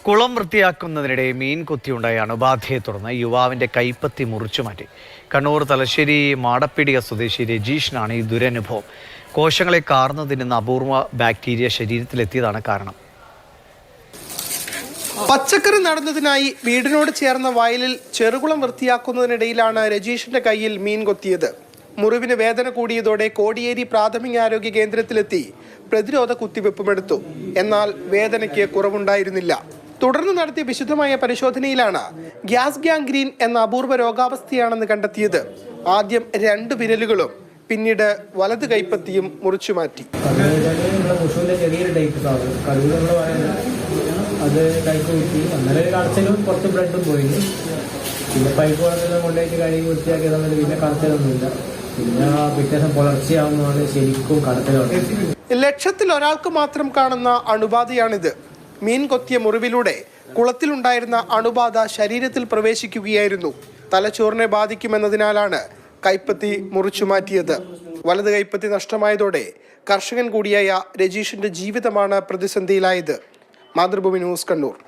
കുളം വൃത്തിയാക്കുന്നതിനിടെ മീൻ കുത്തിയുണ്ടായ അണുബാധയെ തുടർന്ന് യുവാവിന്റെ കൈപ്പത്തി മുറിച്ചുമാറ്റി. കണ്ണൂർ തലശ്ശേരി മാടപ്പിടിക സ്വദേശി രജീഷിനാണ് ഈ ദുരനുഭവം. കോശങ്ങളെ കാർന്നു തിന്നുന്ന അപൂർവ ബാക്ടീരിയ ശരീരത്തിലെത്തിയതാണ് കാരണം. പച്ചക്കറി നടുന്നതിനായി വീടിനോട് ചേർന്ന വയലിൽ ചെറുകുളം വൃത്തിയാക്കുന്നതിനിടയിലാണ് രജീഷിന്റെ കയ്യിൽ മീൻ കൊത്തിയത്. മുറിവിന് വേദന കൂടിയതോടെ കോടിയേരി പ്രാഥമികാരോഗ്യ കേന്ദ്രത്തിലെത്തി പ്രതിരോധ കുത്തിവെപ്പുമെടുത്തു. എന്നാൽ വേദനയ്ക്ക് കുറവുണ്ടായിരുന്നില്ല. തുടർന്ന് നടത്തിയ വിശദമായ പരിശോധനയിലാണ് ഗ്യാസ് ഗാംഗ്രീൻ എന്ന അപൂർവ രോഗാവസ്ഥയാണെന്ന് കണ്ടെത്തിയത്. ആദ്യം 2 വിരലുകളും പിന്നീട് വലത് കൈപ്പത്തിയും മുറിച്ചു മാറ്റി. അത് കൈക്ക് കുത്തി അങ്ങനെ ഒരു കടച്ചിലും കുറച്ച് ബ്ലഡും പോയി. പിന്നെ പൈപ്പ് വെള്ളത്തിൽ കൊണ്ടുപോയിട്ട് കഴുകി വൃത്തിയാക്കി തന്നിട്ട് പിന്നെ കടച്ചിലൊന്നുമില്ല. പിന്നെ പിറ്റേ ദിവസം പുലർച്ചയാവുന്നതാണ് ശരിക്കും കടച്ചിലുണ്ട്. 1,00,000 ഒരാൾക്ക് മാത്രം കാണുന്ന അണുബാധയാണിത്. മീൻ കൊത്തിയ മുറിവിലൂടെ കുളത്തിലുണ്ടായിരുന്ന അണുബാധ ശരീരത്തിൽ പ്രവേശിക്കുകയായിരുന്നു. തലച്ചോറിനെ ബാധിക്കുമെന്നതിനാലാണ് കൈപ്പത്തി മുറിച്ചു മാറ്റിയത്. വലത് കൈപ്പത്തി നഷ്ടമായതോടെ കർഷകൻ കൂടിയായ രജീഷിന്റെ ജീവിതമാണ് പ്രതിസന്ധിയിലായത്. മാതൃഭൂമി ന്യൂസ്, കണ്ണൂർ.